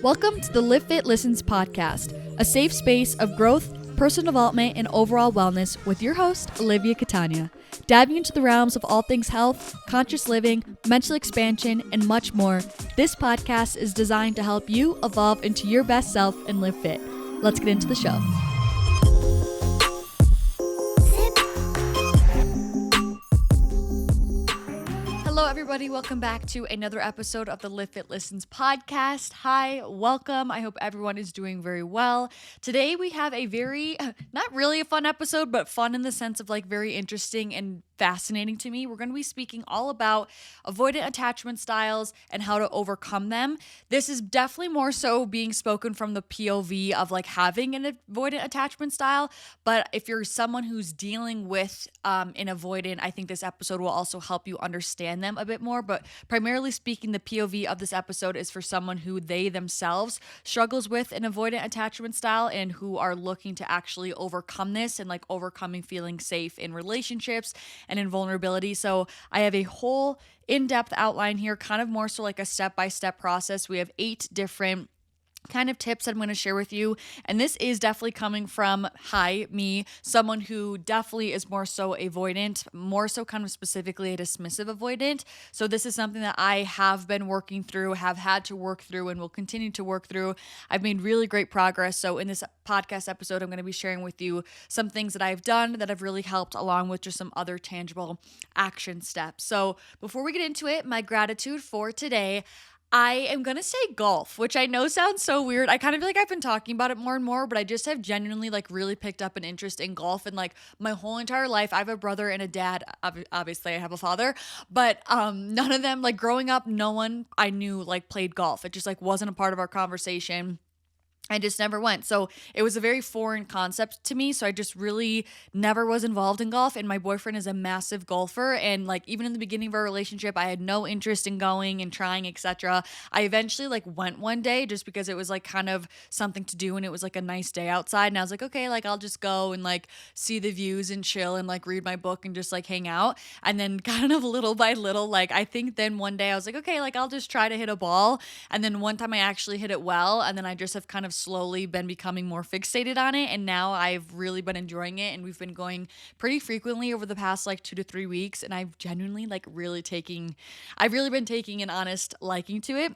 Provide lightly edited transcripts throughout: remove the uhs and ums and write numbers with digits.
Welcome to the Livfiit Listens podcast, a safe space of growth, personal development, and overall wellness with your host, Olivia Catania, diving into the realms of all things health, conscious living, mental expansion, and much more. This podcast is designed to help you evolve into your best self and live fit. Let's get into the show. Hello, everybody. Welcome back to another episode of the Livfiit Listens podcast. Hi, welcome. I hope everyone is doing very well. Today, we have a very, not really a fun episode, but fun in the sense of like very interesting and fascinating to me. We're going to be speaking all about avoidant attachment styles and how to overcome them. This is definitely more so being spoken from the POV of like having an avoidant attachment style. But if you're someone who's dealing with an avoidant, I think this episode will also help you understand them a bit more. But primarily speaking, the POV of this episode is for someone who they themselves struggles with an avoidant attachment style and who are looking to actually overcome this and like overcoming feeling safe in relationships and in vulnerability. So I have a whole in-depth outline here, kind of more so like a step-by-step process. We have 8 different kind of tips I'm going to share with you. And this is definitely coming from, me, someone who definitely is more so avoidant, more so kind of specifically a dismissive avoidant. So this is something that I have been working through, have had to work through, and will continue to work through. I've made really great progress. So in this podcast episode, I'm going to be sharing with you some things that I've done that have really helped, along with just some other tangible action steps. So before we get into it, my gratitude for today, I am going to say golf, which I know sounds so weird. I kind of feel like I've been talking about it more and more, but I just have genuinely like really picked up an interest in golf. And like my whole entire life, I have a brother and a dad. Obviously I have a father, but none of them, like growing up, no one I knew like played golf. It just like wasn't a part of our conversation. I just never went. So it was a very foreign concept to me. So I just really never was involved in golf. And my boyfriend is a massive golfer. And like even in the beginning of our relationship, I had no interest in going and trying, etc. I eventually like went one day just because it was like kind of something to do and it was like a nice day outside. And I was like, okay, like I'll just go and like see the views and chill and like read my book and just like hang out. And then kind of little by little, like I think then one day I was like, okay, like I'll just try to hit a ball. And then one time I actually hit it well. And then I just have kind of slowly been becoming more fixated on it, and now I've really been enjoying it, and we've been going pretty frequently over the past like 2 to 3 weeks, and I've genuinely I've really been taking an honest liking to it.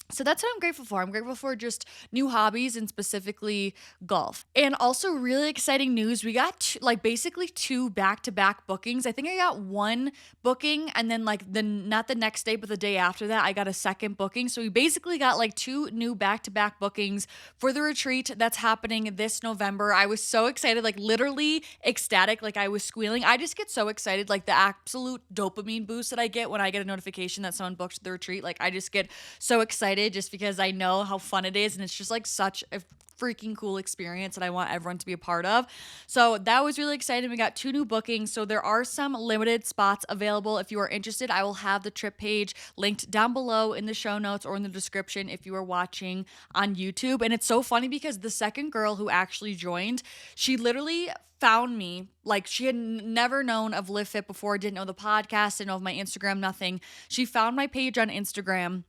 So that's what I'm grateful for. I'm grateful for just new hobbies and specifically golf. And also really exciting news. We got basically 2 back-to-back bookings. I think I got 1 booking and then not the next day, but the day after that, I got a second booking. So we basically got 2 new back-to-back bookings for the retreat that's happening this November. I was so excited, literally ecstatic. I was squealing. I just get so excited, the absolute dopamine boost that I get when I get a notification that someone booked the retreat. I just get so excited just because I know how fun it is, and it's just such a freaking cool experience that I want everyone to be a part of. So that was really exciting. We got 2 new bookings. So there are some limited spots available. If you are interested, I will have the trip page linked down below in the show notes or in the description if you are watching on YouTube. And it's so funny because the second girl who actually joined, she literally found me. She had never known of Livfiit before, didn't know the podcast, didn't know of my Instagram, nothing. She found my page on Instagram,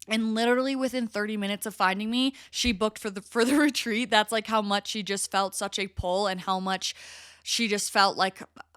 and literally within 30 minutes of finding me, she booked for the retreat. That's how much she just felt such a pull, and how much she just felt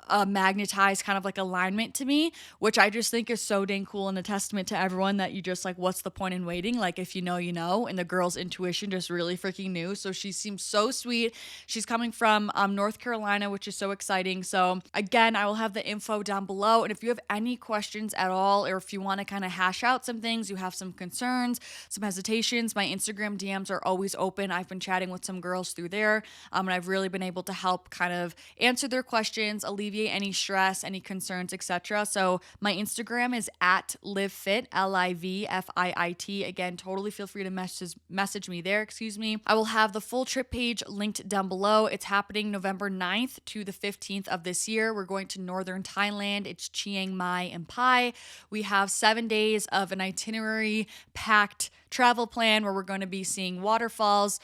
a magnetized kind of alignment to me, which I just think is so dang cool, and a testament to everyone that you just what's the point in waiting? If you know, you know. And the girl's intuition just really freaking knew. So she seems so sweet. She's coming from North Carolina, which is so exciting. So again, I will have the info down below. And if you have any questions at all, or if you want to kind of hash out some things, you have some concerns, some hesitations, my Instagram DMs are always open. I've been chatting with some girls through there, and I've really been able to help kind of answer their questions, alleviate any stress, any concerns, etc. So my Instagram is at Livfiit, Livfiit. Again, totally feel free to message me there. I will have the full trip page linked down below. It's happening November 9th to the 15th of this year. We're going to northern Thailand. It's Chiang Mai and Pai. We have 7 days of an itinerary packed travel plan where we're going to be seeing waterfalls,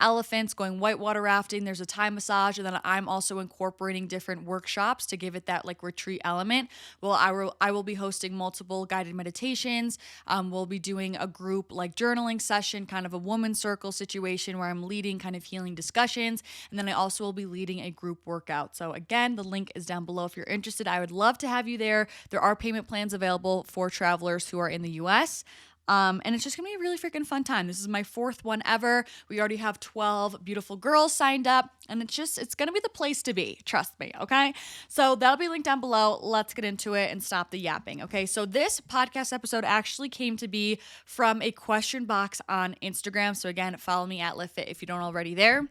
elephants, going whitewater rafting. There's a Thai massage, and then I'm also incorporating different workshops to give it that like retreat element. Well, I will be hosting multiple guided meditations. We'll be doing a group like journaling session, kind of a woman circle situation where I'm leading kind of healing discussions. And then I also will be leading a group workout. So again, the link is down below if you're interested. I would love to have you there. There are payment plans available for travelers who are in the US. And it's just gonna be a really freaking fun time. This is my 4th one ever. We already have 12 beautiful girls signed up, and it's gonna be the place to be. Trust me, okay? So that'll be linked down below. Let's get into it and stop the yapping, okay? So this podcast episode actually came to be from a question box on Instagram. So again, follow me at Livfiit if you don't already there.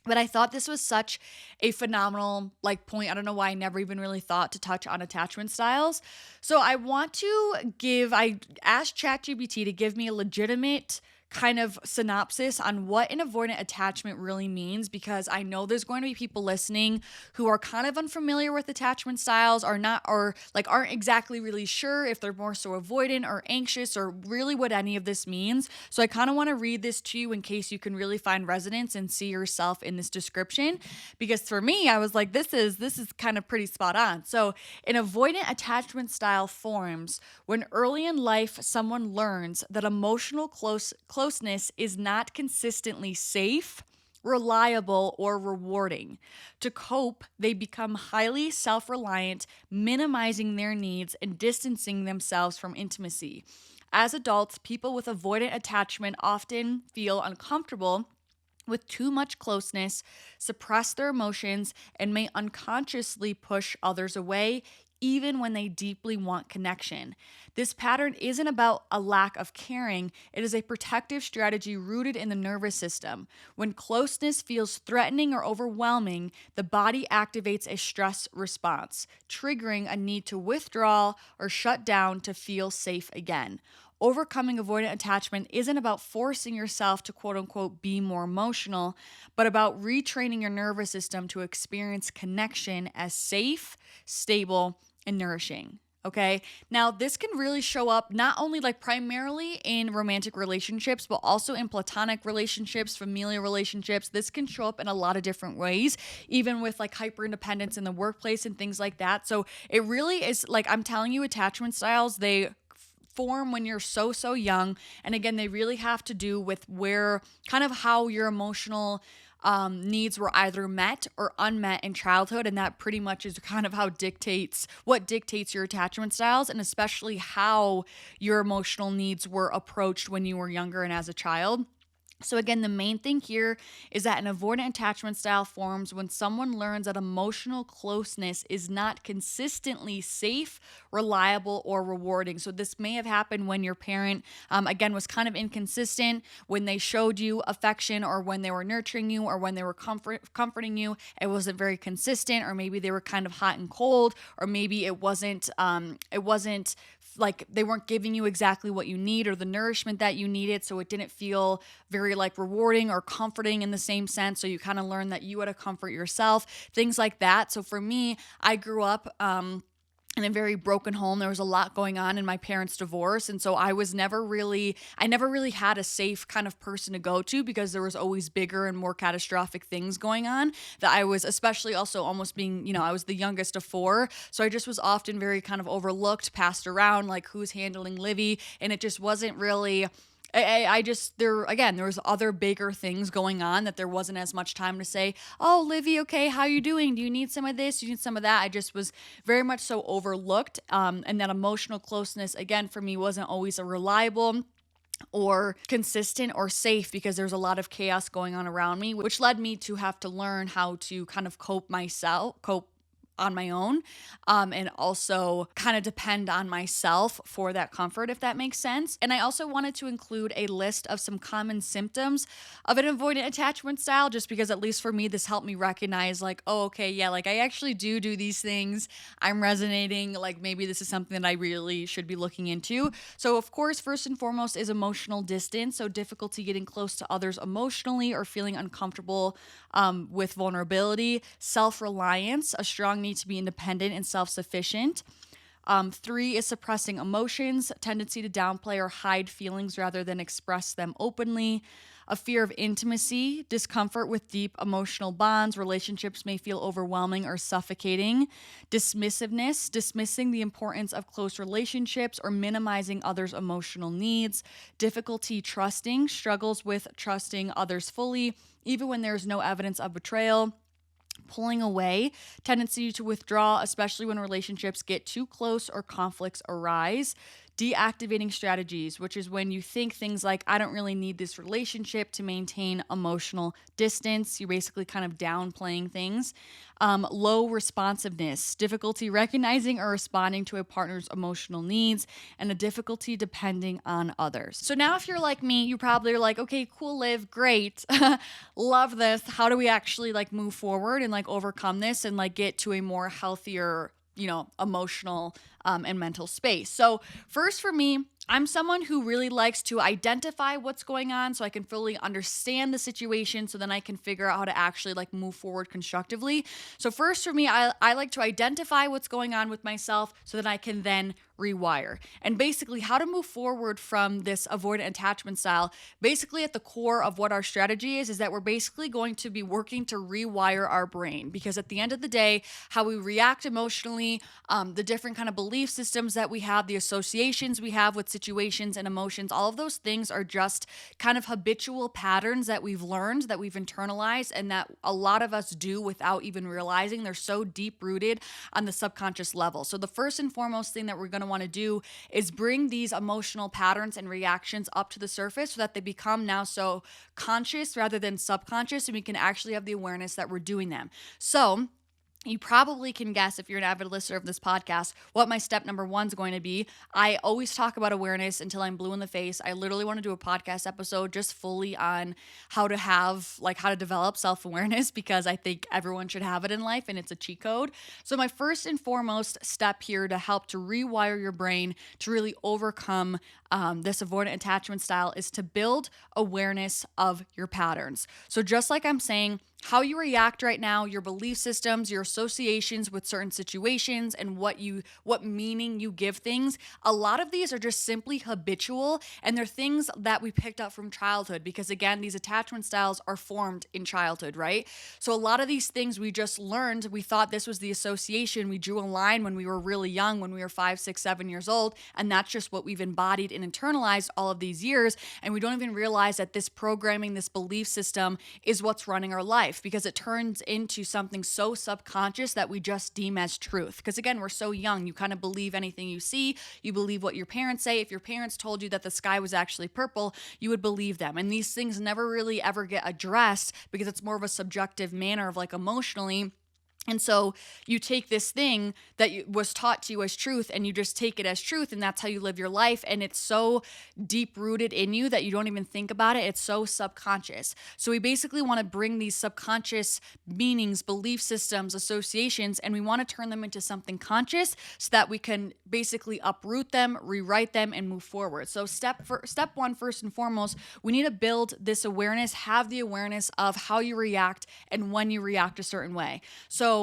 But I thought this was such a phenomenal point. I don't know why I never even really thought to touch on attachment styles. So I asked ChatGPT to give me a legitimate kind of synopsis on what an avoidant attachment really means, because I know there's going to be people listening who are kind of unfamiliar with attachment styles, aren't exactly really sure if they're more so avoidant or anxious or really what any of this means. So I kind of want to read this to you in case you can really find resonance and see yourself in this description, because for me, I was like, this is kind of pretty spot on. So an avoidant attachment style forms when early in life someone learns that emotional closeness is not consistently safe, reliable, or rewarding. To cope, they become highly self-reliant, minimizing their needs and distancing themselves from intimacy. As adults, people with avoidant attachment often feel uncomfortable with too much closeness, suppress their emotions, and may unconsciously push others away, even when they deeply want connection. This pattern isn't about a lack of caring, it is a protective strategy rooted in the nervous system. When closeness feels threatening or overwhelming, the body activates a stress response, triggering a need to withdraw or shut down to feel safe again. Overcoming avoidant attachment isn't about forcing yourself to quote unquote be more emotional, but about retraining your nervous system to experience connection as safe, stable, and nourishing. Okay. Now, this can really show up not only primarily in romantic relationships, but also in platonic relationships, familial relationships. This can show up in a lot of different ways, even with hyper independence in the workplace and things like that. So it really is I'm telling you, attachment styles, they form when you're so young. And again, they really have to do with how your emotional needs were either met or unmet in childhood, and that pretty much is kind of what dictates your attachment styles, and especially how your emotional needs were approached when you were younger and as a child. So again, the main thing here is that an avoidant attachment style forms when someone learns that emotional closeness is not consistently safe, reliable, or rewarding. So this may have happened when your parent, again, was kind of inconsistent, when they showed you affection or when they were nurturing you or when they were comforting you. It wasn't very consistent, or maybe they were kind of hot and cold, or maybe it wasn't they weren't giving you exactly what you need or the nourishment that you needed. So it didn't feel very rewarding or comforting in the same sense. So you kind of learn that you had to comfort yourself, things like that. So for me, I grew up, in a very broken home. There was a lot going on in my parents' divorce. And so I never really had a safe kind of person to go to, because there was always bigger and more catastrophic things going on that I was, especially also almost being, I was the youngest of 4. So I just was often very kind of overlooked, passed around, who's handling Livy. And it just wasn't really, there was other bigger things going on that there wasn't as much time to say, oh, Livy, okay, how you doing? Do you need some of this? Do you need some of that? I just was very much so overlooked. And that emotional closeness, again, for me, wasn't always a reliable or consistent or safe, because there's a lot of chaos going on around me, which led me to have to learn how to kind of cope on my own, and also kind of depend on myself for that comfort, if that makes sense. And I also wanted to include a list of some common symptoms of an avoidant attachment style, just because at least for me, this helped me recognize oh, okay, yeah, I actually do these things. I'm resonating, maybe this is something that I really should be looking into. So of course, first and foremost is emotional distance. So difficulty getting close to others emotionally or feeling uncomfortable with vulnerability. Self-reliance, a strong need to be independent and self-sufficient. Three is suppressing emotions, tendency to downplay or hide feelings rather than express them openly. A fear of intimacy, discomfort with deep emotional bonds. Relationships may feel overwhelming or suffocating. Dismissiveness, dismissing the importance of close relationships or minimizing others' emotional needs. Difficulty trusting, struggles with trusting others fully, even when there's no evidence of betrayal. Pulling away, tendency to withdraw, especially when relationships get too close or conflicts arise. Deactivating strategies, which is when you think things like, I don't really need this relationship to maintain emotional distance. You're basically kind of downplaying things. Low responsiveness, difficulty recognizing or responding to a partner's emotional needs, and a difficulty depending on others. So now if you're like me, you probably are like, okay, cool, Liv, great. Love this. How do we actually like move forward and like overcome this and like get to a more healthier, emotional and mental space? So first for me, I'm someone who really likes to identify what's going on so I can fully understand the situation so then I can figure out how to actually like move forward constructively. So first for me, I like to identify what's going on with myself so that I can then rewire. And basically how to move forward from this avoidant attachment style, basically at the core of what our strategy is that we're basically going to be working to rewire our brain, because at the end of the day, how we react emotionally, the different kind of belief systems that we have, the associations we have with situations and emotions, all of those things are just kind of habitual patterns that we've learned, that we've internalized, and that a lot of us do without even realizing. They're so deep rooted on the subconscious level. So the first and foremost thing that we're going to want to do is bring these emotional patterns and reactions up to the surface so that they become now so conscious rather than subconscious, and we can actually have the awareness that we're doing them. So you probably can guess, if you're an avid listener of this podcast, what my step number one is going to be. I always talk about awareness until I'm blue in the face. I literally want to do a podcast episode just fully on how to develop self-awareness, because I think everyone should have it in life and it's a cheat code. So my first and foremost step here to help to rewire your brain to really overcome this avoidant attachment style is to build awareness of your patterns. So just like I'm saying, how you react right now, your belief systems, your associations with certain situations, and what meaning you give things, a lot of these are just simply habitual, and they're things that we picked up from childhood, because again, these attachment styles are formed in childhood, right? So a lot of these things we just learned, we thought this was the association, we drew a line when we were really young, when we were 5, 6, 7 years old, and that's just what we've embodied and internalized all of these years, and we don't even realize that this programming, this belief system is what's running our life, because it turns into something so subconscious that we just deem as truth. Because again, we're so young, you kind of believe anything you see, you believe what your parents say. If your parents told you that the sky was actually purple, you would believe them. And these things never really ever get addressed because it's more of a subjective manner of like emotionally. And so you take this thing that was taught to you as truth, and you just take it as truth, and that's how you live your life. And it's so deep rooted in you that you don't even think about it. It's so subconscious. So we basically want to bring these subconscious meanings, belief systems, associations, and we want to turn them into something conscious so that we can basically uproot them, rewrite them, and move forward. So step one, first and foremost, we need to build this awareness, have the awareness of how you react and when you react a certain way. So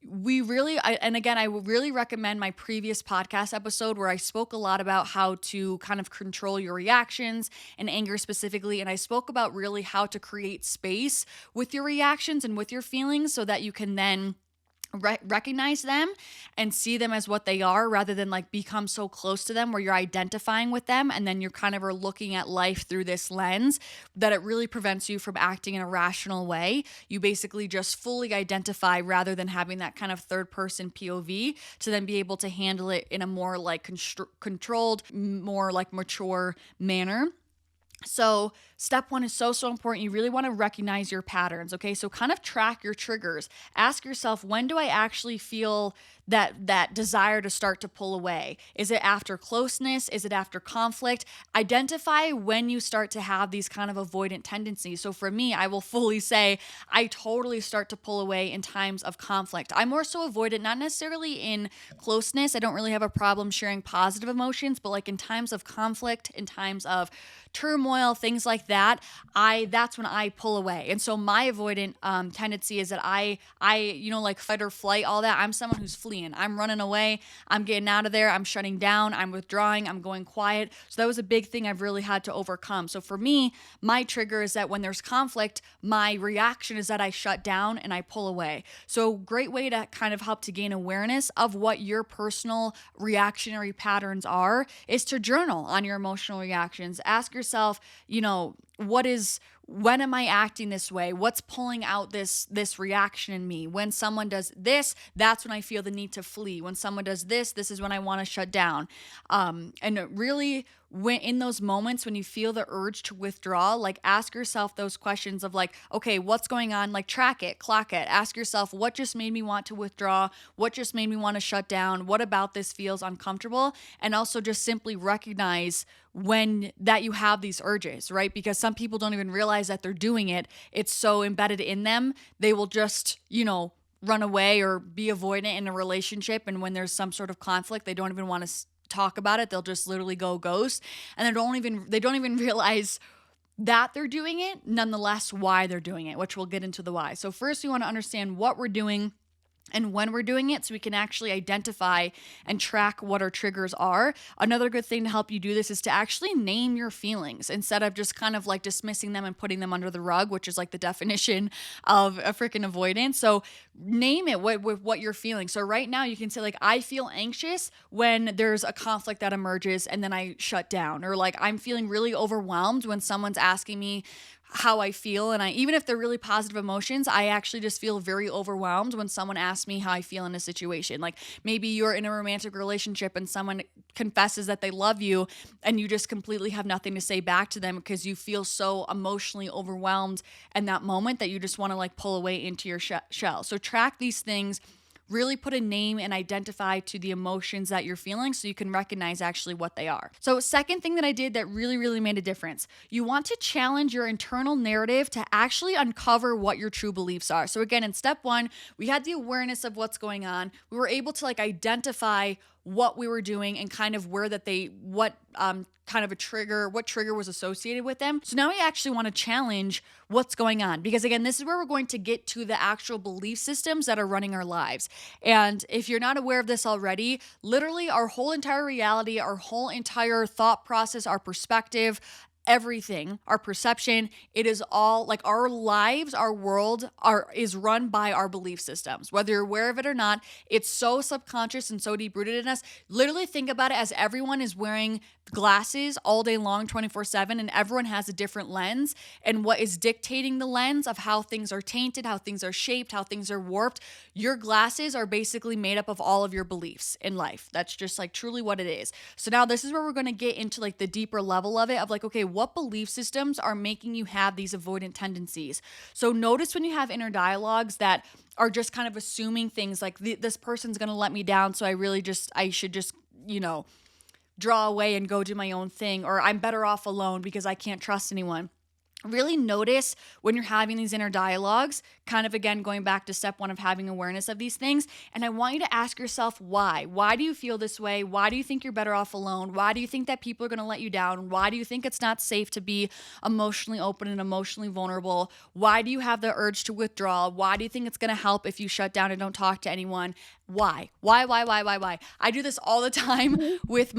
I really recommend my previous podcast episode where I spoke a lot about how to kind of control your reactions and anger specifically. And I spoke about really how to create space with your reactions and with your feelings so that you can then recognize them and see them as what they are, rather than like become so close to them where you're identifying with them and then you're kind of are looking at life through this lens that it really prevents you from acting in a rational way. You basically just fully identify rather than having that kind of third person POV to then be able to handle it in a more like controlled, more like mature manner. So step one is so important. You really want to recognize your patterns, okay? So kind of track your triggers. Ask yourself, when do I actually feel that desire to start to pull away? Is it after closeness? Is it after conflict? Identify when you start to have these kind of avoidant tendencies. So for me, I will fully say I totally start to pull away in times of conflict. I'm more so avoidant, not necessarily in closeness. I don't really have a problem sharing positive emotions, but like in times of conflict, in times of turmoil, turmoil, things like that, that's when I pull away. And so my avoidant tendency is that like fight or flight, all that. I'm someone who's fleeing. I'm running away. I'm getting out of there. I'm shutting down. I'm withdrawing. I'm going quiet. So that was a big thing I've really had to overcome. So for me, my trigger is that when there's conflict, my reaction is that I shut down and I pull away. So great way to kind of help to gain awareness of what your personal reactionary patterns are is to journal on your emotional reactions. Ask yourself, when am I acting this way? What's pulling out this reaction in me? When someone does this, that's when I feel the need to flee. When someone does this is when I want to shut down. And really, when in those moments when you feel the urge to withdraw, like ask yourself those questions of like, okay, what's going on? Like track it, clock it. Ask yourself, what just made me want to withdraw? What just made me want to shut down? What about this feels uncomfortable? And also just simply recognize when that you have these urges, right? Because some people don't even realize that they're doing it. It's so embedded in them. They will just, run away or be avoidant in a relationship. And when there's some sort of conflict, they don't even want to talk about it. They'll just literally go ghost. And they don't even realize that they're doing it, nonetheless, why they're doing it, which we'll get into the why. So first we want to understand what we're doing and when we're doing it so we can actually identify and track what our triggers are. Another good thing to help you do this is to actually name your feelings instead of just kind of like dismissing them and putting them under the rug, which is like the definition of a freaking avoidance. So name it what you're feeling. So right now you can say like, I feel anxious when there's a conflict that emerges and then I shut down, or like I'm feeling really overwhelmed when someone's asking me how I feel. And even if they're really positive emotions, I actually just feel very overwhelmed when someone asks me how I feel in a situation. Like maybe you're in a romantic relationship and someone confesses that they love you and you just completely have nothing to say back to them because you feel so emotionally overwhelmed in that moment that you just want to like pull away into your shell. So track these things. Really put a name and identify to the emotions that you're feeling so you can recognize actually what they are. So second thing that I did that really, really made a difference, you want to challenge your internal narrative to actually uncover what your true beliefs are. So again, in step one, we had the awareness of what's going on. We were able to like identify what we were doing and kind of where that what trigger was associated with them. So now we actually want to challenge what's going on, because again, this is where we're going to get to the actual belief systems that are running our lives. And if you're not aware of this already, literally our whole entire reality, our whole entire thought process, our perspective, everything, our perception, it is all like our lives, our world is run by our belief systems. Whether you're aware of it or not, it's so subconscious and so deep rooted in us. Literally think about it as everyone is wearing glasses all day long, 24/7, and everyone has a different lens. And what is dictating the lens of how things are tainted, how things are shaped, how things are warped, your glasses are basically made up of all of your beliefs in life. That's just like truly what it is. So now this is where we're going to get into like the deeper level of it, of like, okay, what belief systems are making you have these avoidant tendencies? So notice when you have inner dialogues that are just kind of assuming things like this person's going to let me down, so I should just, draw away and go do my own thing, or I'm better off alone because I can't trust anyone. Really notice when you're having these inner dialogues, kind of again going back to step one of having awareness of these things. And I want you to ask yourself why. Why do you feel this way? Why do you think you're better off alone? Why do you think that people are going to let you down? Why do you think it's not safe to be emotionally open and emotionally vulnerable? Why do you have the urge to withdraw? Why do you think it's going to help if you shut down and don't talk to anyone? Why? I do this all the time with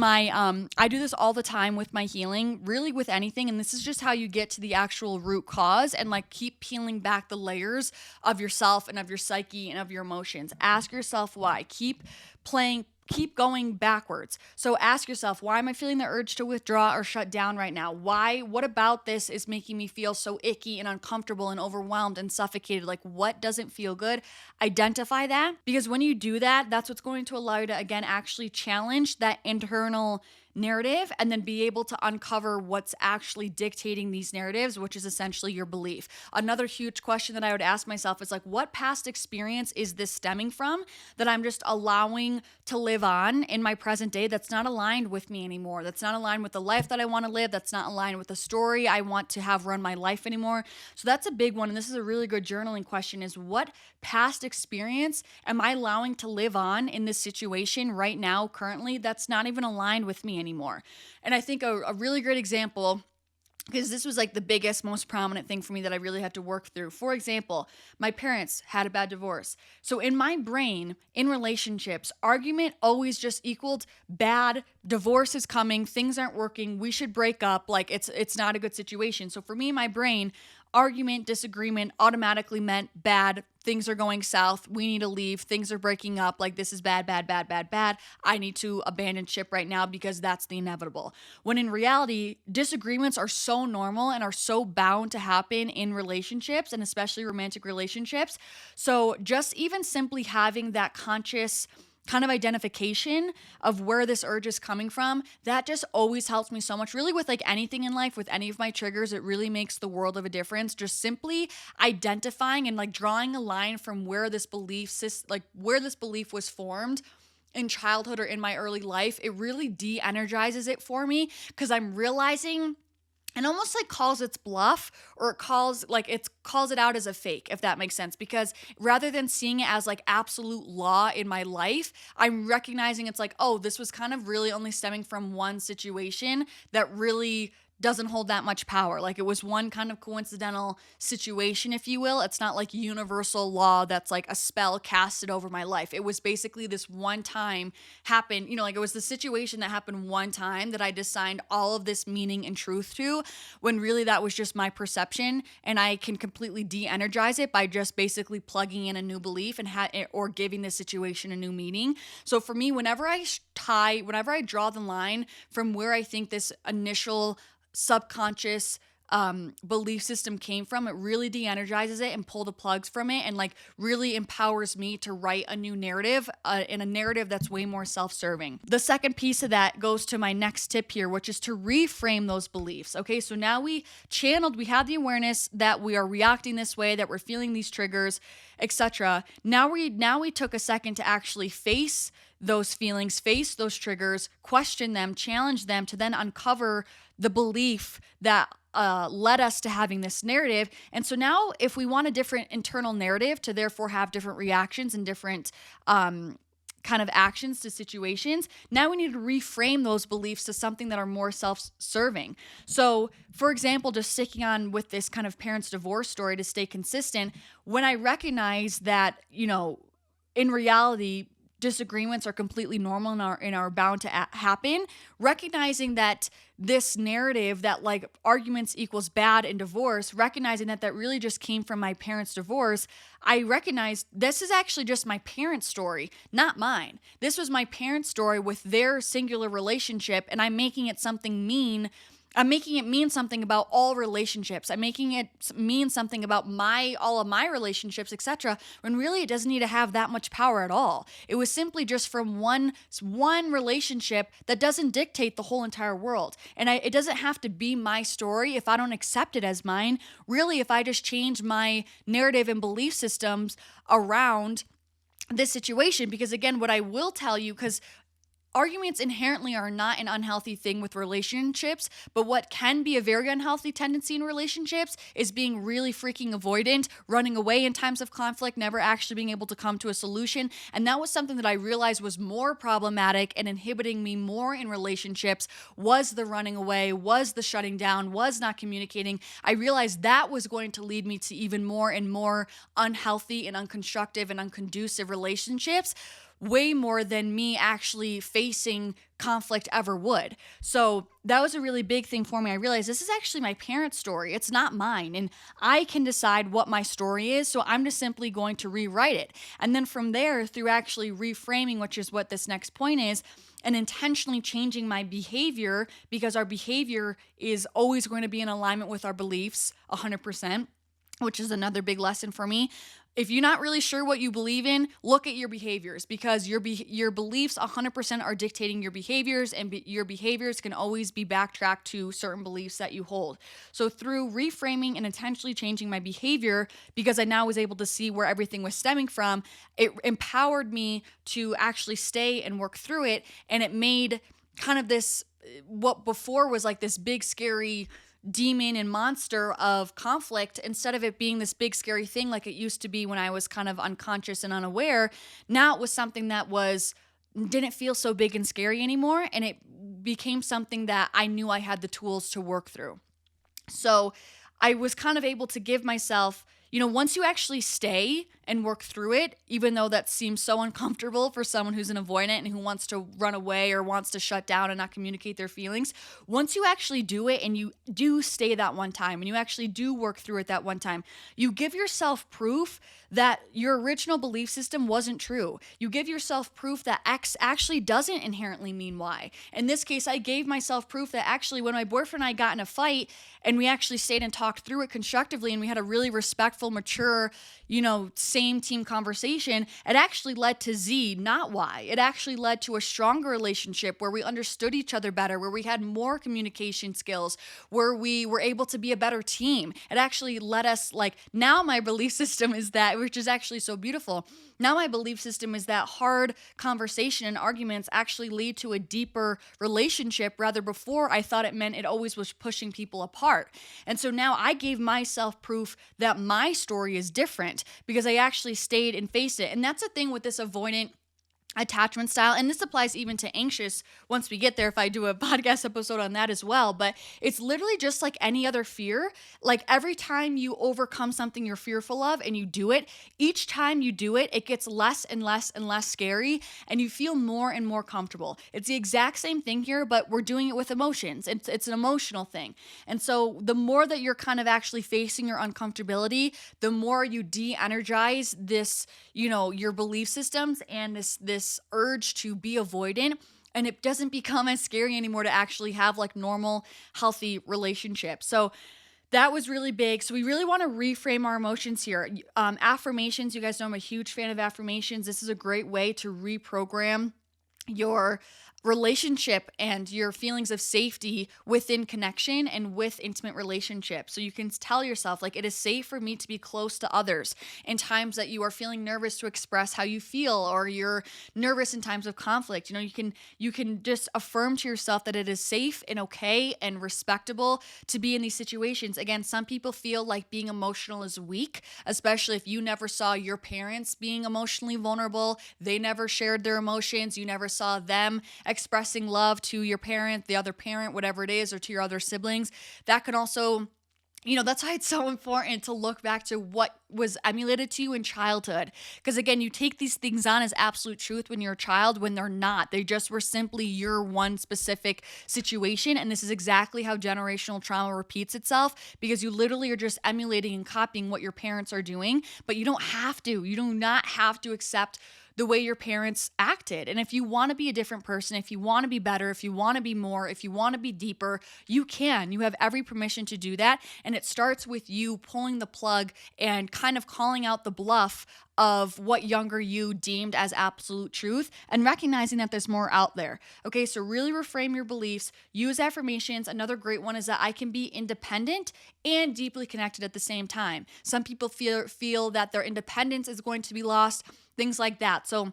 my healing, really with anything. And this is just how you get to the actual root cause and like keep peeling back the layers of yourself and of your psyche and of your emotions. Ask yourself why. Keep going backwards. So ask yourself, why am I feeling the urge to withdraw or shut down right now? What about this is making me feel so icky and uncomfortable and overwhelmed and suffocated? Like, what doesn't feel good? Identify that, because when you do that, that's what's going to allow you to, again, actually challenge that internal narrative and then be able to uncover what's actually dictating these narratives, which is essentially your belief. Another huge question that I would ask myself is like, what past experience is this stemming from that I'm just allowing to live on in my present day that's not aligned with me anymore, that's not aligned with the life that I want to live, that's not aligned with the story I want to have run my life anymore? So that's a big one, and this is a really good journaling question, is what past experience am I allowing to live on in this situation right now, currently, that's not even aligned with me anymore? And I think a really great example because this was like the biggest, most prominent thing for me that I really had to work through. For example, my parents had a bad divorce. So in my brain, in relationships, argument always just equaled bad, divorce is coming, things aren't working, we should break up, like it's not a good situation. So for me, in my brain, argument, disagreement automatically meant bad, things are going south, we need to leave, things are breaking up, like this is bad, bad, bad, bad, bad. I need to abandon ship right now because that's the inevitable. When in reality, disagreements are so normal and are so bound to happen in relationships, and especially romantic relationships. So just even simply having that conscious kind of identification of where this urge is coming from, that just always helps me so much. Really, with like anything in life, with any of my triggers, it really makes the world of a difference. Just simply identifying and like drawing a line from where this belief was formed in childhood or in my early life, it really de-energizes it for me, because I'm realizing and almost like calls its bluff, or it calls it out as a fake, if that makes sense. Because rather than seeing it as like absolute law in my life, I'm recognizing it's like, oh, this was kind of really only stemming from one situation that really doesn't hold that much power. Like it was one kind of coincidental situation, if you will. It's not like universal law that's like a spell casted over my life. It was basically this one time happened, like it was the situation that happened one time that I assigned all of this meaning and truth to, when really that was just my perception, and I can completely de-energize it by just basically plugging in a new belief or giving the situation a new meaning. So for me, whenever I draw the line from where I think this initial subconscious belief system came from, it really de-energizes it and pull the plugs from it, and like really empowers me to write a new narrative, in a narrative that's way more self-serving. The second piece of that goes to my next tip here, which is to reframe those beliefs. Okay, so now we had the awareness that we are reacting this way, that we're feeling these triggers, etc. Now we took a second to actually face those feelings, face those triggers, question them, challenge them, to then uncover the belief that led us to having this narrative. And so now if we want a different internal narrative to therefore have different reactions and different kind of actions to situations, now we need to reframe those beliefs to something that are more self-serving. So for example, just sticking on with this kind of parents' divorce story to stay consistent, when I recognize that, in reality, disagreements are completely normal and are bound to happen, recognizing that this narrative that like arguments equals bad in divorce, recognizing that really just came from my parents' divorce, I recognized this is actually just my parents' story, not mine. This was my parents' story with their singular relationship, and I'm making it mean something about all relationships. I'm making it mean something about all of my relationships, etc., when really it doesn't need to have that much power at all. It was simply just from one relationship that doesn't dictate the whole entire world. And it doesn't have to be my story if I don't accept it as mine. Really, if I just change my narrative and belief systems around this situation. Because again, what I will tell you, because arguments inherently are not an unhealthy thing with relationships, but what can be a very unhealthy tendency in relationships is being really freaking avoidant, running away in times of conflict, never actually being able to come to a solution. And that was something that I realized was more problematic and inhibiting me more in relationships, was the running away, was the shutting down, was not communicating. I realized that was going to lead me to even more and more unhealthy and unconstructive and unconducive relationships, way more than me actually facing conflict ever would. So that was a really big thing for me. I realized this is actually my parents' story. It's not mine. And I can decide what my story is. So I'm just simply going to rewrite it. And then from there, through actually reframing, which is what this next point is, and intentionally changing my behavior, because our behavior is always going to be in alignment with our beliefs 100%, which is another big lesson for me. If you're not really sure what you believe in, look at your behaviors, because your beliefs 100% are dictating your behaviors, and your behaviors can always be backtracked to certain beliefs that you hold. So through reframing and intentionally changing my behavior, because I now was able to see where everything was stemming from, it empowered me to actually stay and work through it. And it made kind of this, what before was like this big scary demon and monster of conflict, instead of it being this big scary thing like it used to be when I was kind of unconscious and unaware, now it was something that didn't feel so big and scary anymore, and it became something that I knew I had the tools to work through. So I was kind of able to give myself, once you actually stay and work through it, even though that seems so uncomfortable for someone who's an avoidant and who wants to run away or wants to shut down and not communicate their feelings, once you actually do it and you do stay that one time and you actually do work through it that one time, you give yourself proof that your original belief system wasn't true. You give yourself proof that X actually doesn't inherently mean Y. In this case, I gave myself proof that actually when my boyfriend and I got in a fight and we actually stayed and talked through it constructively and we had a really respectful, mature, same team conversation, it actually led to Z, not Y. It actually led to a stronger relationship where we understood each other better, where we had more communication skills, where we were able to be a better team. It actually led us, now my belief system is that, which is actually so beautiful. Now my belief system is that hard conversation and arguments actually lead to a deeper relationship. Rather, before I thought it meant it always was pushing people apart. And so now I gave myself proof that my story is different because I actually stayed and faced it. And that's the thing with this avoidant attachment style, and this applies even to anxious once we get there, if I do a podcast episode on that as well. But it's literally just like any other fear. Like every time you overcome something you're fearful of and you do it, each time you do it, it gets less and less and less scary and you feel more and more comfortable. It's the exact same thing here, but we're doing it with emotions. It's an emotional thing. And so the more that you're kind of actually facing your uncomfortability, the more you de-energize this, your belief systems and this urge to be avoidant, and it doesn't become as scary anymore to actually have like normal, healthy relationships. So that was really big. So we really want to reframe our emotions here. Affirmations, you guys know I'm a huge fan of affirmations. This is a great way to reprogram your relationship and your feelings of safety within connection and with intimate relationships. So you can tell yourself, like, it is safe for me to be close to others in times that you are feeling nervous to express how you feel, or you're nervous in times of conflict. You can just affirm to yourself that it is safe and okay and respectable to be in these situations. Again, some people feel like being emotional is weak, especially if you never saw your parents being emotionally vulnerable. They never shared their emotions. You never saw them expressing love to your parent, the other parent, whatever it is, or to your other siblings. That can also, that's why it's so important to look back to what was emulated to you in childhood. Because again, you take these things on as absolute truth when you're a child, when they're not. They just were simply your one specific situation. And this is exactly how generational trauma repeats itself, because you literally are just emulating and copying what your parents are doing. But you don't have to. You do not have to accept the way your parents acted. And if you want to be a different person, if you want to be better, if you want to be more, if you want to be deeper, you can. You have every permission to do that. And it starts with you pulling the plug and kind of calling out the bluff of what younger you deemed as absolute truth and recognizing that there's more out there. Okay, so really reframe your beliefs, use affirmations. Another great one is that I can be independent and deeply connected at the same time. Some people feel that their independence is going to be lost, things like that. So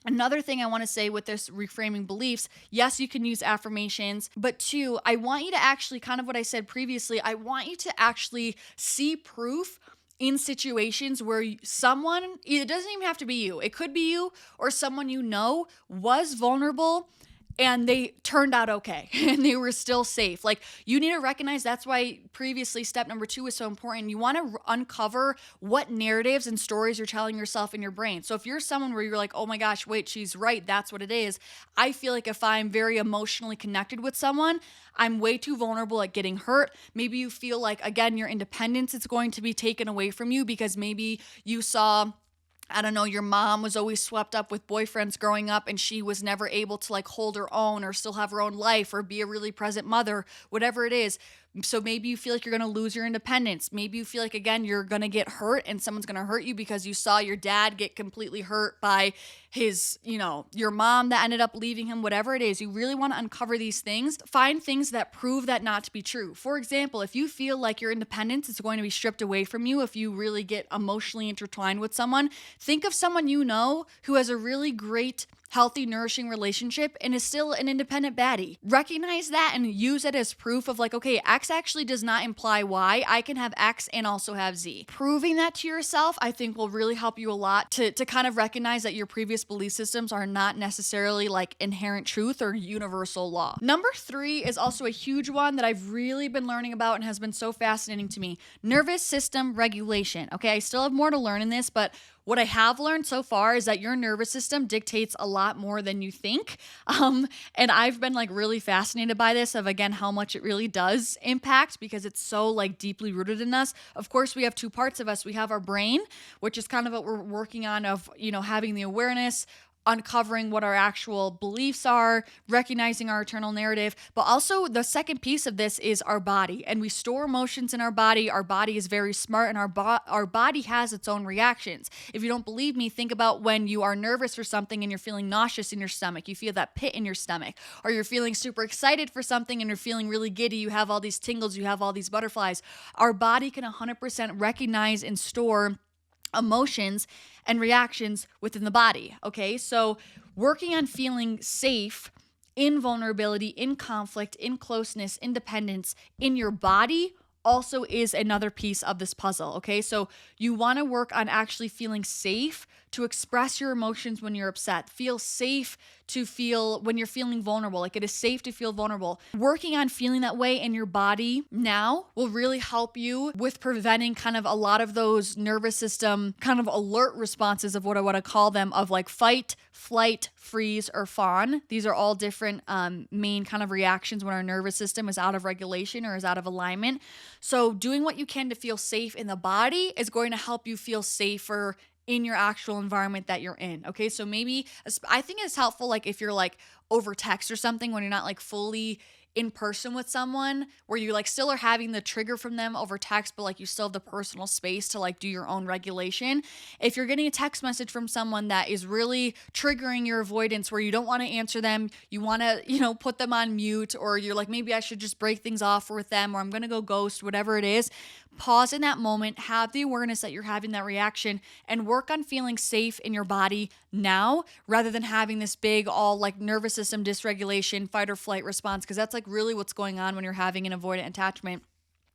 another thing I want to say with this reframing beliefs, yes, you can use affirmations, but two, I want you to actually, kind of what I said previously, I want you to actually see proof in situations where someone, it doesn't even have to be you, it could be you or someone was vulnerable and they turned out okay and they were still safe. Like, you need to recognize, that's why previously step number 2 is so important. You want to uncover what narratives and stories you're telling yourself in your brain. So if you're someone where you're like, oh my gosh, wait, she's right, that's what it is. I feel like if I'm very emotionally connected with someone, I'm way too vulnerable at getting hurt. Maybe you feel like, again, your independence is going to be taken away from you because maybe you saw, I don't know, your mom was always swept up with boyfriends growing up and she was never able to like hold her own or still have her own life or be a really present mother, whatever it is. So maybe you feel like you're going to lose your independence. Maybe you feel like, again, you're going to get hurt and someone's going to hurt you because you saw your dad get completely hurt by his, your mom that ended up leaving him, whatever it is. You really want to uncover these things. Find things that prove that not to be true. For example, if you feel like your independence is going to be stripped away from you, if you really get emotionally intertwined with someone, think of someone who has a really great healthy, nourishing relationship and is still an independent baddie. Recognize that and use it as proof of like, okay, X actually does not imply Y. I can have X and also have Z. Proving that to yourself, I think, will really help you a lot to kind of recognize that your previous belief systems are not necessarily like inherent truth or universal law. Number 3 is also a huge one that I've really been learning about and has been so fascinating to me. Nervous system regulation. Okay, I still have more to learn in this, but what I have learned so far is that your nervous system dictates a lot more than you think. And I've been like really fascinated by this of, again, how much it really does impact because it's so like deeply rooted in us. Of course, we have 2 parts of us. We have our brain, which is kind of what we're working on of, having the awareness, uncovering what our actual beliefs are, recognizing our internal narrative. But also the second piece of this is our body. And we store emotions in our body. Our body is very smart and our body has its own reactions. If you don't believe me, think about when you are nervous for something and you're feeling nauseous in your stomach. You feel that pit in your stomach. Or you're feeling super excited for something and you're feeling really giddy. You have all these tingles. You have all these butterflies. Our body can 100% recognize and store emotions and reactions within the body. Okay, so working on feeling safe in vulnerability, in conflict, in closeness, independence in your body also is another piece of this puzzle. Okay, so you want to work on actually feeling safe to express your emotions when you're upset. Feel safe to feel when you're feeling vulnerable. Like, it is safe to feel vulnerable. Working on feeling that way in your body now will really help you with preventing kind of a lot of those nervous system kind of alert responses of what I want to call them, of like fight, flight, freeze, or fawn. These are all different main kind of reactions when our nervous system is out of regulation or is out of alignment. So doing what you can to feel safe in the body is going to help you feel safer in your actual environment that you're in. Okay, so maybe I think it's helpful like if you're like over text or something when you're not like fully in person with someone, where you like still are having the trigger from them over text, but like you still have the personal space to like do your own regulation. If you're getting a text message from someone that is really triggering your avoidance, where you don't want to answer them, you want to, put them on mute, or you're like, maybe I should just break things off with them, or I'm going to go ghost, whatever it is, pause in that moment, have the awareness that you're having that reaction, and work on feeling safe in your body now, rather than having this big all like nervous system dysregulation, fight or flight response, because that's like really what's going on when you're having an avoidant attachment.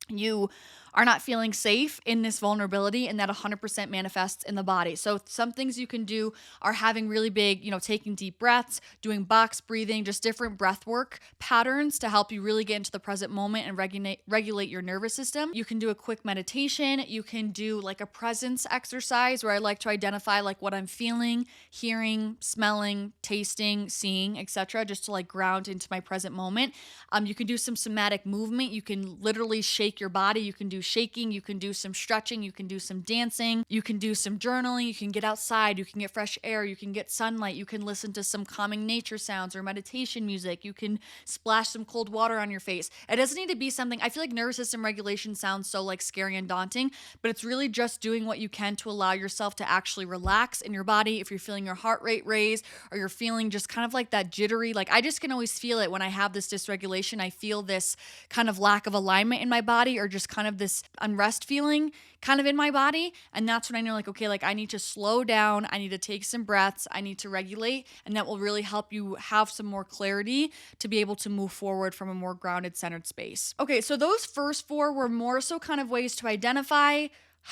You are not feeling safe in this vulnerability, and that 100% manifests in the body. So some things you can do are having really big, taking deep breaths, doing box breathing, just different breath work patterns to help you really get into the present moment and regulate your nervous system. You can do a quick meditation. You can do like a presence exercise where I like to identify like what I'm feeling, hearing, smelling, tasting, seeing, etc., just to like ground into my present moment. You can do some somatic movement. You can literally shake your body. You can do shaking, you can do some stretching, you can do some dancing, you can do some journaling, you can get outside, you can get fresh air, you can get sunlight, you can listen to some calming nature sounds or meditation music, you can splash some cold water on your face. It doesn't need to be something, I feel like nervous system regulation sounds so like scary and daunting, but it's really just doing what you can to allow yourself to actually relax in your body. If you're feeling your heart rate raise, or you're feeling just kind of like that jittery, like I just can always feel it when I have this dysregulation. I feel this kind of lack of alignment in my body, or just kind of this unrest feeling kind of in my body. And that's when I know like, okay, like I need to slow down. I need to take some breaths. I need to regulate. And that will really help you have some more clarity to be able to move forward from a more grounded, centered space. Okay, so those first 4 were more so kind of ways to identify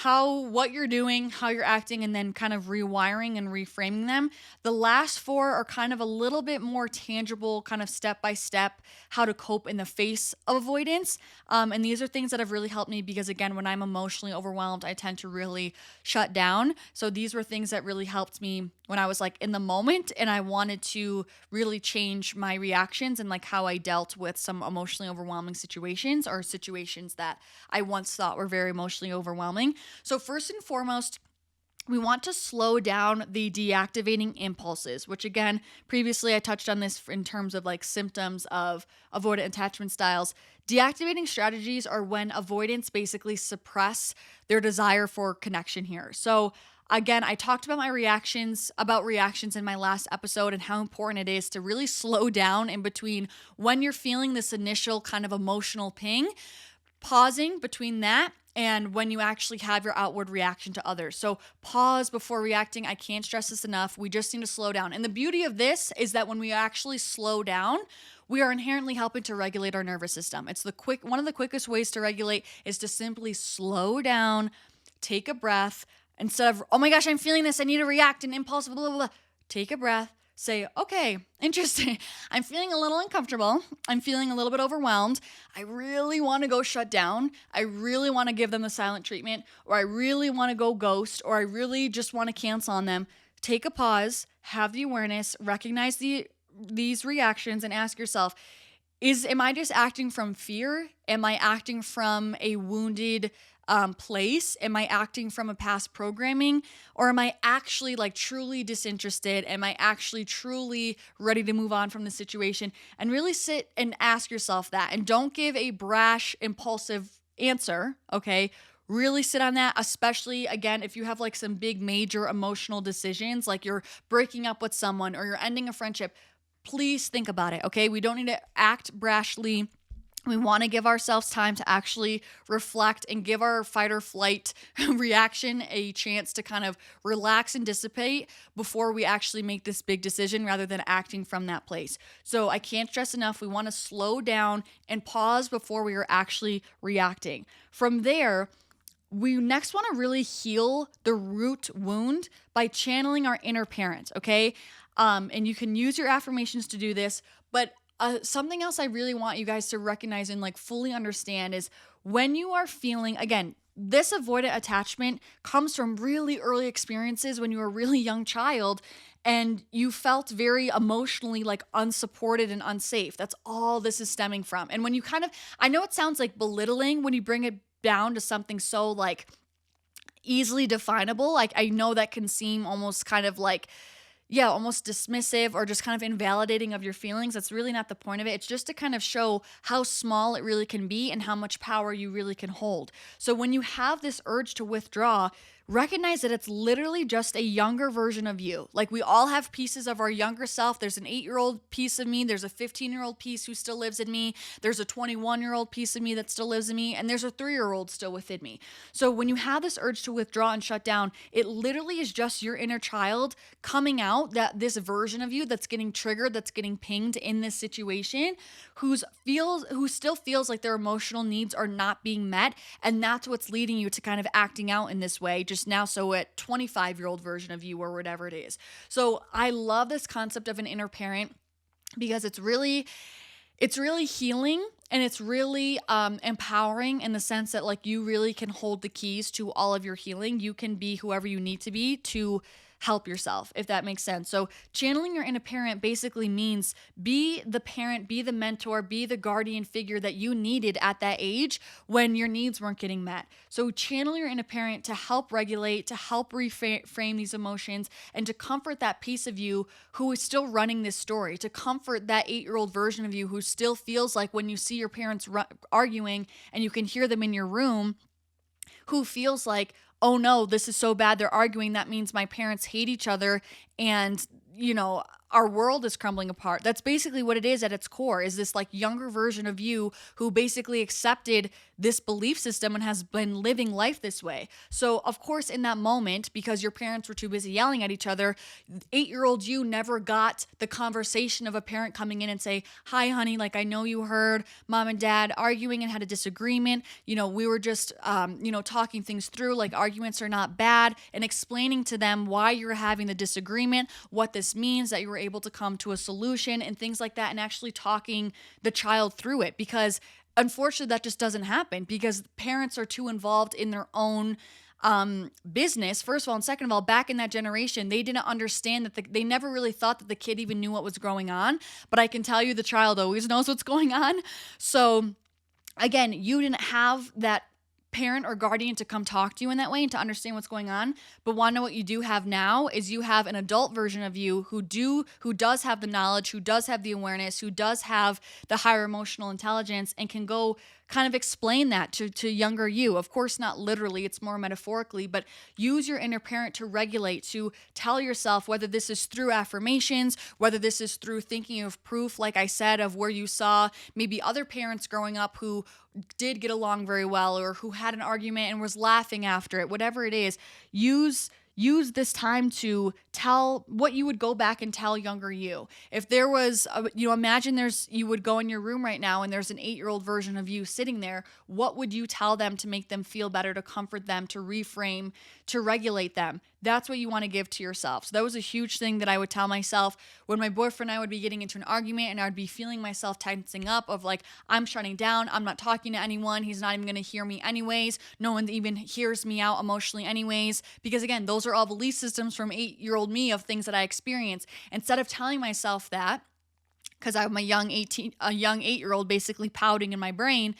what you're doing, how you're acting, and then kind of rewiring and reframing them. The last 4 are kind of a little bit more tangible, kind of step-by-step, how to cope in the face of avoidance. And these are things that have really helped me because, again, when I'm emotionally overwhelmed, I tend to really shut down. So these were things that really helped me when I was like in the moment and I wanted to really change my reactions and like how I dealt with some emotionally overwhelming situations, or situations that I once thought were very emotionally overwhelming. So first and foremost, we want to slow down the deactivating impulses, which again, previously I touched on this in terms of like symptoms of avoidant attachment styles. Deactivating strategies are when avoidants basically suppress their desire for connection here. So again, I talked about reactions in my last episode and how important it is to really slow down in between when you're feeling this initial kind of emotional ping. Pausing between that and when you actually have your outward reaction to others. So pause before reacting. I can't stress this enough. We just need to slow down. And the beauty of this is that when we actually slow down, we are inherently helping to regulate our nervous system. It's one of the quickest ways to regulate is to simply slow down, take a breath, instead of, oh my gosh, I'm feeling this, I need to react and impulse, blah, blah, blah. Take a breath. Say, okay, interesting. I'm feeling a little uncomfortable. I'm feeling a little bit overwhelmed. I really want to go shut down. I really want to give them the silent treatment, or I really want to go ghost, or I really just want to cancel on them. Take a pause, have the awareness, recognize these reactions, and ask yourself, am I just acting from fear? Am I acting from a wounded place? Am I acting from a past programming? Or am I actually like truly disinterested? Am I actually truly ready to move on from the situation? And really sit and ask yourself that. And don't give a brash, impulsive answer, okay? Really sit on that, especially, again, if you have like some big major emotional decisions, like you're breaking up with someone or you're ending a friendship. Please think about it, okay? We don't need to act brashly. We want to give ourselves time to actually reflect and give our fight or flight reaction a chance to kind of relax and dissipate before we actually make this big decision rather than acting from that place. So I can't stress enough, we want to slow down and pause before we are actually reacting. From there, we next want to really heal the root wound by channeling our inner parent, okay? And you can use your affirmations to do this, but something else I really want you guys to recognize and like fully understand is when you are feeling, again, this avoidant attachment comes from really early experiences when you were a really young child and you felt very emotionally like unsupported and unsafe. That's all this is stemming from. And when you I know it sounds like belittling when you bring it down to something so like easily definable. Like I know that can seem almost kind of like, yeah, almost dismissive or just kind of invalidating of your feelings. That's really not the point of it. It's just to kind of show how small it really can be and how much power you really can hold. So when you have this urge to withdraw, recognize that it's literally just a younger version of you. Like we all have pieces of our younger self. There's an 8-year-old piece of me. There's a 15-year-old piece who still lives in me. There's a 21-year-old piece of me that still lives in me. And there's a 3-year-old still within me. So when you have this urge to withdraw and shut down, it literally is just your inner child coming out, that this version of you that's getting triggered, that's getting pinged in this situation, who still feels like their emotional needs are not being met. And that's what's leading you to kind of acting out in this way, just now, so at 25-year-old version of you or whatever it is. So I love this concept of an inner parent because it's really healing and it's really empowering in the sense that like you really can hold the keys to all of your healing. You can be whoever you need to be to help yourself, if that makes sense. So channeling your inner parent basically means be the parent, be the mentor, be the guardian figure that you needed at that age when your needs weren't getting met. So channel your inner parent to help regulate, to help reframe these emotions, and to comfort that piece of you who is still running this story, to comfort that 8-year-old version of you who still feels like when you see your parents arguing and you can hear them in your room, who feels like, oh no, this is so bad, they're arguing, that means my parents hate each other and, our world is crumbling apart. That's basically what it is at its core, is this like younger version of you who basically accepted this belief system and has been living life this way. So of course in that moment, because your parents were too busy yelling at each other, 8-year-old you never got the conversation of a parent coming in and say, hi honey, like I know you heard mom and dad arguing and had a disagreement. We were just, talking things through, like arguments are not bad, and explaining to them why you're having the disagreement, what this means, that you were able to come to a solution and things like that, and actually talking the child through it. Because unfortunately that just doesn't happen because parents are too involved in their own business, first of all, and second of all, back in that generation, they didn't understand that they never really thought that the kid even knew what was going on. But I can tell you the child always knows what's going on. So again, you didn't have that parent or guardian to come talk to you in that way and to understand what's going on. But want to know what you do have now is you have an adult version of you who does have the knowledge, who does have the awareness, who does have the higher emotional intelligence, and can go kind of explain that to younger you. Of course, not literally, it's more metaphorically, but use your inner parent to regulate, to tell yourself, whether this is through affirmations, whether this is through thinking of proof, like I said, of where you saw maybe other parents growing up who did get along very well, or who had an argument and was laughing after it, whatever it is. Use this time to tell what you would go back and tell younger you. If there was, imagine you would go in your room right now and there's an 8-year-old version of you sitting there. What would you tell them to make them feel better, to comfort them, to reframe, to regulate them? That's what you want to give to yourself. So that was a huge thing that I would tell myself when my boyfriend and I would be getting into an argument, and I would be feeling myself tensing up of like, I'm shutting down. I'm not talking to anyone. He's not even going to hear me anyways. No one even hears me out emotionally anyways. Because again, those are all belief systems from 8-year-old me of things that I experienced. Instead of telling myself that, because I'm a young 8-year-old basically pouting in my brain,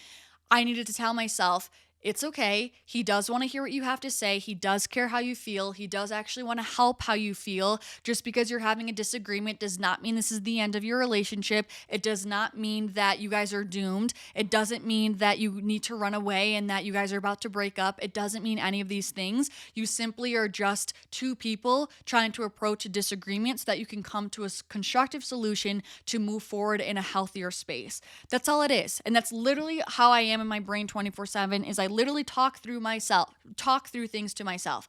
I needed to tell myself, it's okay. He does want to hear what you have to say. He does care how you feel. He does actually want to help how you feel. Just because you're having a disagreement does not mean this is the end of your relationship. It does not mean that you guys are doomed. It doesn't mean that you need to run away and that you guys are about to break up. It doesn't mean any of these things. You simply are just two people trying to approach a disagreement so that you can come to a constructive solution to move forward in a healthier space. That's all it is. And that's literally how I am in my brain 24/7 is I literally talk through things to myself.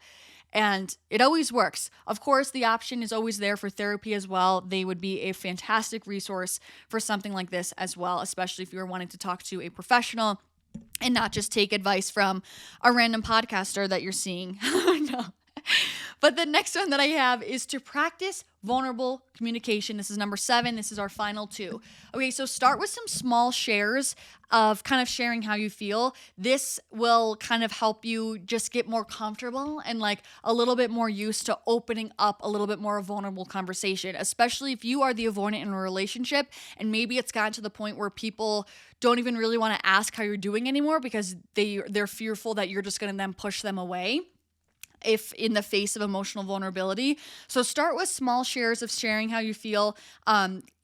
And it always works. Of course, the option is always there for therapy as well. They would be a fantastic resource for something like this as well, especially if you're wanting to talk to a professional and not just take advice from a random podcaster that you're seeing. No. But the next one that I have is to practice vulnerable communication. This is number 7. This is our final 2. Okay, so start with some small shares of kind of sharing how you feel. This will kind of help you just get more comfortable and like a little bit more used to opening up a little bit more vulnerable conversation, especially if you are the avoidant in a relationship and maybe it's gotten to the point where people don't even really want to ask how you're doing anymore because they're fearful that you're just going to then push them away if in the face of emotional vulnerability. So start with small shares of sharing how you feel.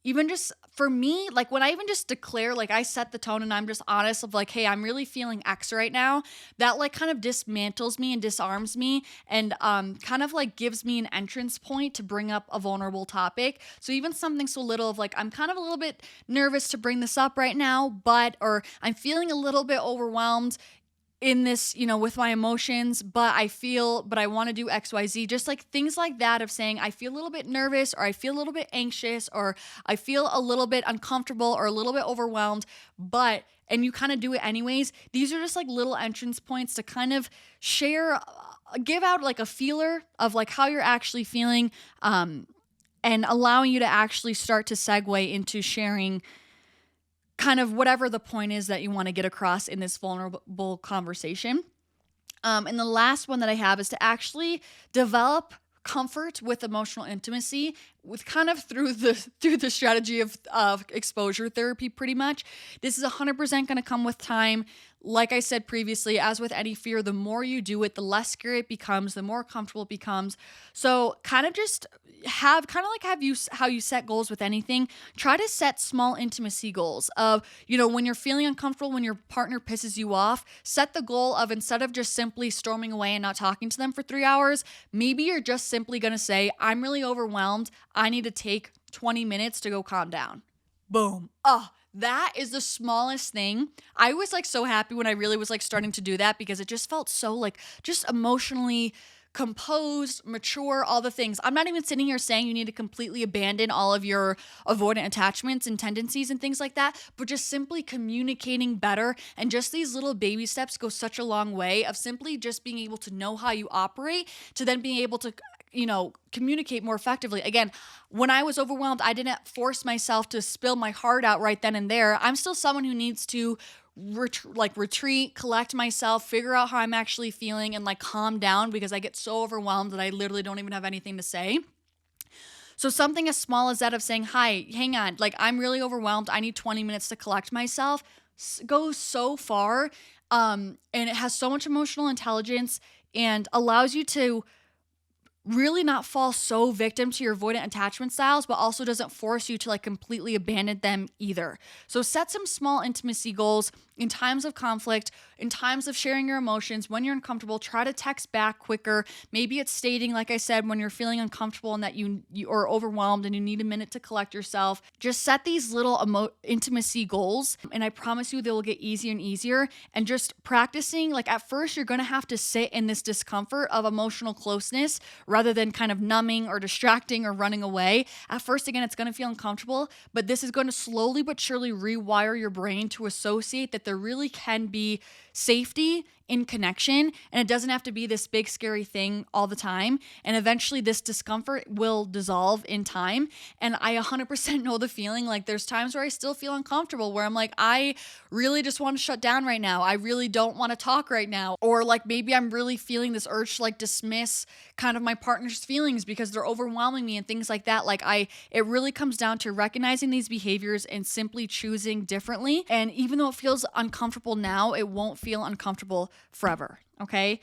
Even just for me, like when I even just declare, like I set the tone and I'm just honest of like, hey, I'm really feeling X right now. That like kind of dismantles me and disarms me and kind of like gives me an entrance point to bring up a vulnerable topic. So even something so little of like, I'm kind of a little bit nervous to bring this up right now, or I'm feeling a little bit overwhelmed in this, with my emotions, but I want to do XYZ, just like things like that of saying, I feel a little bit nervous, or I feel a little bit anxious, or I feel a little bit uncomfortable or a little bit overwhelmed, and you kind of do it anyways. These are just like little entrance points to kind of give out like a feeler of like how you're actually feeling, and allowing you to actually start to segue into sharing kind of whatever the point is that you want to get across in this vulnerable conversation. And the last one that I have is to actually develop comfort with emotional intimacy with kind of through the strategy of exposure therapy pretty much. This is 100% going to come with time. Like I said previously, as with any fear, the more you do it, the less scary it becomes, the more comfortable it becomes. So kind of just how you set goals with anything. Try to set small intimacy goals of, when you're feeling uncomfortable, when your partner pisses you off, set the goal of instead of just simply storming away and not talking to them for 3 hours, maybe you're just simply going to say, I'm really overwhelmed. I need to take 20 minutes to go calm down. Boom. Oh, that is the smallest thing. I was like so happy when I really was like starting to do that because it just felt so like just emotionally composed, mature, all the things. I'm not even sitting here saying you need to completely abandon all of your avoidant attachments and tendencies and things like that, but just simply communicating better. And just these little baby steps go such a long way of simply just being able to know how you operate to then being able to communicate more effectively. Again, when I was overwhelmed, I didn't force myself to spill my heart out right then and there. I'm still someone who needs to retreat, collect myself, figure out how I'm actually feeling and like calm down because I get so overwhelmed that I literally don't even have anything to say. So something as small as that of saying, hi, hang on, like I'm really overwhelmed. I need 20 minutes to collect myself goes so far. And it has so much emotional intelligence and allows you to really not fall so victim to your avoidant attachment styles, but also doesn't force you to like completely abandon them either. So set some small intimacy goals in times of conflict, in times of sharing your emotions, when you're uncomfortable, try to text back quicker. Maybe it's stating, like I said, when you're feeling uncomfortable and that you are overwhelmed and you need a minute to collect yourself. Just set these little intimacy goals, and I promise you they will get easier and easier. And just practicing, like at first you're going to have to sit in this discomfort of emotional closeness rather than kind of numbing or distracting or running away. At first, again, it's going to feel uncomfortable, but this is going to slowly but surely rewire your brain to associate that there really can be safety in connection, and it doesn't have to be this big scary thing all the time. And eventually this discomfort will dissolve in time. And I 100% know the feeling. Like there's times where I still feel uncomfortable, where I'm like, I really just want to shut down right now. I really don't want to talk right now. Or like maybe I'm really feeling this urge to like dismiss kind of my partner's feelings because they're overwhelming me and things like that. It really comes down to recognizing these behaviors and simply choosing differently. And even though it feels uncomfortable now, it won't feel uncomfortable forever. Okay.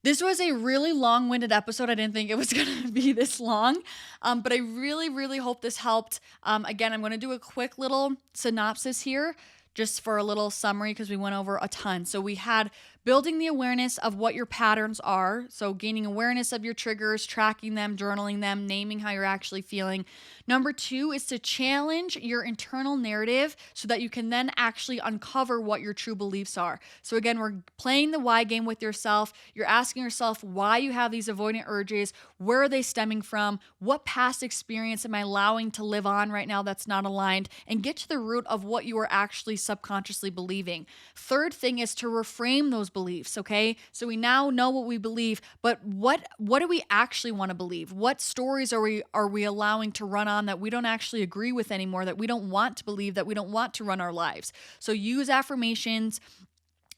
This was a really long-winded episode. I didn't think it was going to be this long, but I really, really hope this helped. Again, I'm going to do a quick little synopsis here just for a little summary because we went over a ton. So we had building the awareness of what your patterns are. So gaining awareness of your triggers, tracking them, journaling them, naming how you're actually feeling. Number 2 is to challenge your internal narrative so that you can then actually uncover what your true beliefs are. So again, we're playing the why game with yourself. You're asking yourself why you have these avoidant urges. Where are they stemming from? What past experience am I allowing to live on right now that's not aligned? And get to the root of what you are actually subconsciously believing. Third thing is to reframe those beliefs, okay? So we now know what we believe, but what do we actually want to believe? What stories are we allowing to run on that we don't actually agree with anymore, that we don't want to believe, that we don't want to run our lives? So use affirmations,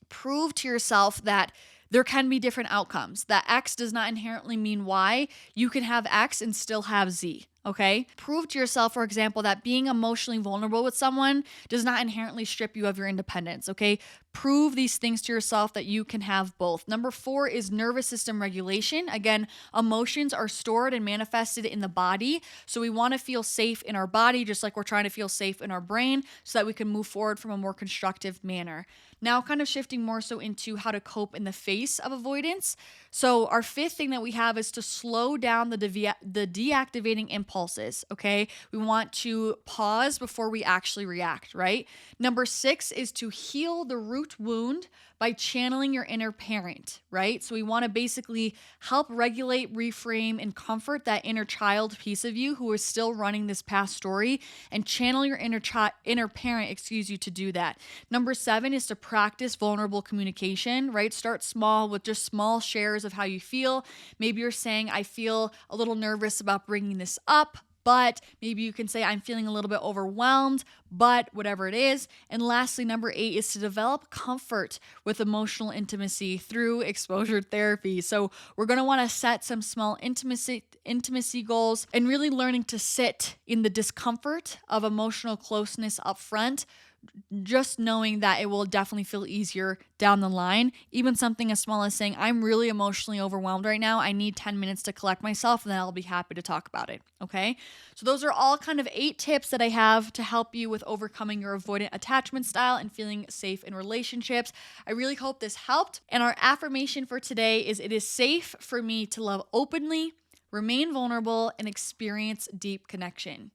prove to yourself that there can be different outcomes, that X does not inherently mean Y. You can have X and still have Z. Okay? Prove to yourself, for example, that being emotionally vulnerable with someone does not inherently strip you of your independence. Okay? Prove these things to yourself that you can have both. Number 4 is nervous system regulation. Again, emotions are stored and manifested in the body. So we want to feel safe in our body, just like we're trying to feel safe in our brain, so that we can move forward from a more constructive manner. Now, kind of shifting more so into how to cope in the face of avoidance. So our 5th thing that we have is to slow down the deactivating impulses, okay? We want to pause before we actually react, right? Number 6 is to heal the root wound by channeling your inner parent, right? So we want to basically help regulate, reframe, and comfort that inner child piece of you who is still running this past story, and channel your inner parent, to do that. Number 7 is to practice vulnerable communication, right? Start small with just small shares of how you feel. Maybe you're saying, I feel a little nervous about bringing this up, but maybe you can say, I'm feeling a little bit overwhelmed, but whatever it is. And lastly, number 8 is to develop comfort with emotional intimacy through exposure therapy. So we're going to want to set some small intimacy goals, and really learning to sit in the discomfort of emotional closeness up front, just knowing that it will definitely feel easier down the line. Even something as small as saying, I'm really emotionally overwhelmed right now. I need 10 minutes to collect myself, and then I'll be happy to talk about it. Okay. So those are all kind of 8 tips that I have to help you with overcoming your avoidant attachment style and feeling safe in relationships. I really hope this helped. And our affirmation for today is, it is safe for me to love openly, remain vulnerable, and experience deep connection.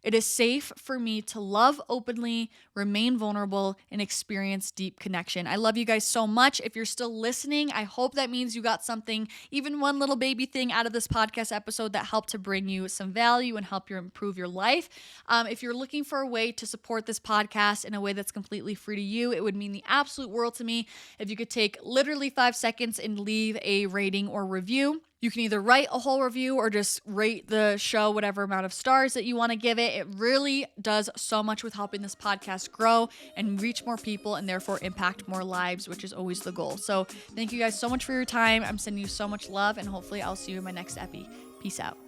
It is safe for me to love openly, remain vulnerable, and experience deep connection. I love you guys so much. If you're still listening, I hope that means you got something, even one little baby thing out of this podcast episode that helped to bring you some value and help you improve your life. If you're looking for a way to support this podcast in a way that's completely free to you, it would mean the absolute world to me if you could take literally 5 seconds and leave a rating or review. You can either write a whole review or just rate the show whatever amount of stars that you want to give it. It really does so much with helping this podcast grow and reach more people, and therefore impact more lives, which is always the goal. So thank you guys so much for your time. I'm sending you so much love, and hopefully I'll see you in my next epi. Peace out.